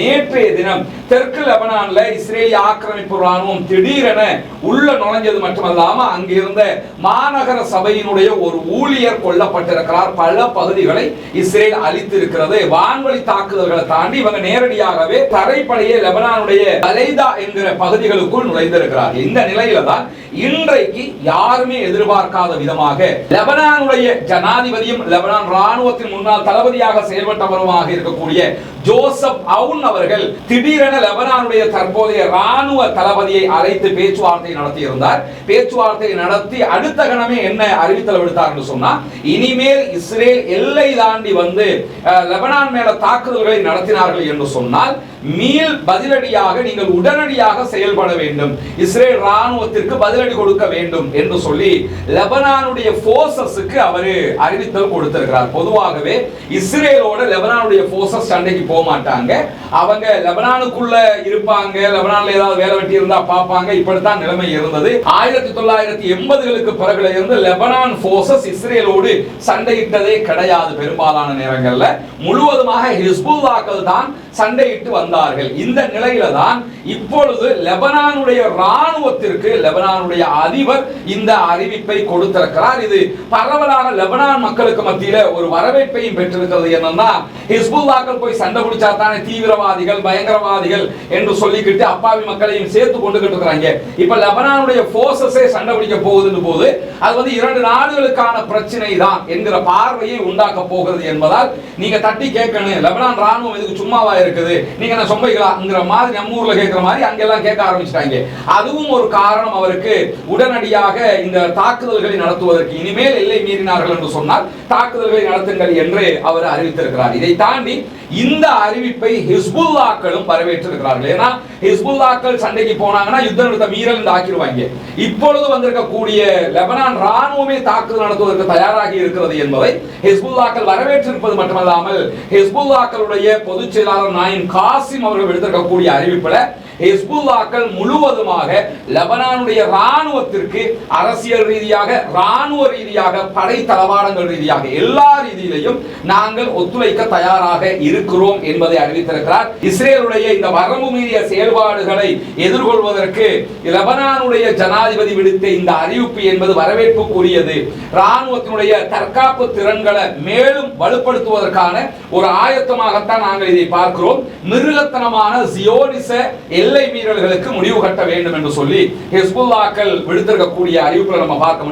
நேற்றைய தினம் தெற்கு லெபனான்ல இஸ்ரேலிய ஆக்கிரமிப்பு ராணுவம் திடீரென உள்ள நுழைஞ்சது மட்டுமல்லாம அங்கிருந்த மாநகர சபையினுடைய ஒரு ஊழியர் கொல்லப்பட்டிருக்கிறார். பல பகுதிகளை இஸ்ரேல் அழித்திருக்கிறது. வான்வழி தாக்குதல்களை தாண்டி இவங்க நேரடியாகவே தரைப்படையை லெபனானுடைய அலைதா என்கிற பகுதிகளுக்குள் நுழைந்திருக்கிறார்கள். இந்த நிலையில தான் இன்றைக்கு யாருமே எதிர்பார்க்காத விதமாக லெபனானுடைய ஜனாதிபதியும் லெபனான் ராணுவத்தின் முன்னாள் தளபதியாக செயல்பட்டவருமாக இருக்கக்கூடிய ஜோசப் அவுன் அவர்கள் திடீரென லெபனானுடைய தற்போதைய ராணுவ தளபதியை அழைத்து பேச்சுவார்த்தை நடத்தியிருந்தார். பேச்சுவார்த்தை நடத்தி அடுத்த கணமே என்ன அறிவித்தல் விடுத்தார் என்று சொன்னா, இனிமேல் இஸ்ரேல் எல்லை தாண்டி வந்து லெபனான் மேல தாக்குதல்களை நடத்தினார்கள் என்று சொன்னால் மீள் பதிலடியாக நீங்கள் உடனடியாக செயல்பட வேண்டும், இஸ்ரேல் ராணுவத்திற்கு பதிலடி கொடுக்க வேண்டும் என்று சொல்லி லெபனானுடைய போர்சஸ்க்கு அவர் அறிவித்தல் கொடுத்திருக்கிறார். பொதுவாகவே இஸ்ரேலோட லெபனானுடைய போர்சஸ் சண்டைக்கு போக மாட்டாங்க. அவங்க லெபனானுக்குள்ள இருப்பாங்க, லெபனான்ல ஏதாவது வேலை வெட்டி இருந்தா பார்ப்பாங்க. இப்படித்தான் நிலைமை இருந்தது. 1980களுக்கு பிறகுல இருந்து லெபனான் போர்சஸ் இஸ்ரேலோடு சண்டையிட்டதே கிடையாது. பெரும்பாலான நேரங்கள்ல முழுவதுமாக ஹிஸ்புல்லாக்கள் தான் சண்டையிட்டு வந்தார்கள். இந்த நிலையில தான் இப்பொழுது லெபனானுடைய ராணுவத்திற்கு லெபனானுடைய அதிபர் இந்த அறிவிப்பை கொடுத்திருக்கிறார். இது பரவலாக லெபனான் மக்களுக்கு மத்தியில ஒரு வரவேற்பையும் பெற்றிருக்கிறது. என்னன்னா, ஹிஸ்புல்லாக்கள் போய் சண்டை பிடிச்சா தானே தீவிரவாதிகள் பயங்கரவாதிகள் என்று சொல்லிக்கிட்டு அப்பாவி மக்களையும் சேர்த்து கொண்டுகிட்டு இருக்கிறாங்க. இப்ப லெபனானுடைய போர்சஸே சண்டை பிடிக்க போகுதுன்னு போது அது வந்து 2 நாடுகளுக்கான பிரச்சனை தான் என்கிற பார்வையை உண்டாக்க போகிறது என்பதால் நீங்க தட்டி கேட்கணும், லெபனான் ராணுவம் இதுக்கு சும்மாவா இருக்குது, நீங்க என்ன சொம்பைகளாங்கிற மாதிரி நம்ம ஊர்ல கேட்கிற மாதிரி அங்கெல்லாம் கேட்க ஆரம்பிச்சிட்டாங்க. அதுவும் ஒரு காரணம் அவருக்கு உடனடியாக இந்த தாக்குதல்களை நடத்துவதற்கு. இனிமேல் எல்லை மீறினார்கள் என்று சொன்னால் தாக்குதல்களை நடத்துங்கள் என்று அவர் அறிவித்திருக்கிறார். இதை தாண்டி இந்த அறிவிப்பை ஹிஸ்புல்லாக்களும் வரவேற்றிருக்கிறார்கள். ஏன்னா ஹிஸ்புல்லாக்கள் சண்டைக்கு போனாங்கன்னா யுத்த நிறுத்த மீறல் ஆக்கிடுவாங்க. இப்பொழுது வந்திருக்கக்கூடிய லெபனான் ராணுவமே தாக்குதல் நடத்துவதற்கு தயாராகி இருக்கிறது என்பதை ஹிஸ்புல்லாக்கள் வரவேற்றிருப்பது மட்டுமல்லாமல் ஹிஸ்புல்லாக்களுடைய பொதுச் செயலாளர் நாயின் காசிம் அவர்கள் விடுத்திருக்கக்கூடிய அறிவிப்புல ஹிஸ்புல்லாக்கள் முழுவதுமாக லெபனானுடைய ராணுவத்திற்கு அரசியல் ரீதியாக ராணுவ ரீதியாக படை தளவாடங்கள் ரீதியாக எல்லா ரீதியிலையும் நாங்கள் ஒத்துழைக்க தயாராக இருக்கிறோம் என்பதை அறிவித்திருக்கிறார். இஸ்ரேலுடைய இந்த வரம்பு மீறிய செயல்பாடுகளை எதிர்கொள்வதற்கு லெபனானுடைய ஜனாதிபதி விடுத்த இந்த அறிவிப்பு என்பது வரவேற்புக்குரியது. ராணுவத்தினுடைய தற்காப்பு திறன்களை மேலும் வலுப்படுத்துவதற்கான ஒரு ஆயத்தமாகத்தான் நாங்கள் இதை பார்க்கிறோம். மிருகத்தனமான ஜியோனிச எல்லை மீறல்களுக்கு முடிவு கட்ட வேண்டும் என்று சொல்லி ஹிஸ்புல்லாக்கள் விடுத்திருக்கக்கூடிய அறிவிப்புகளை நம்ம பார்க்க முடியும்.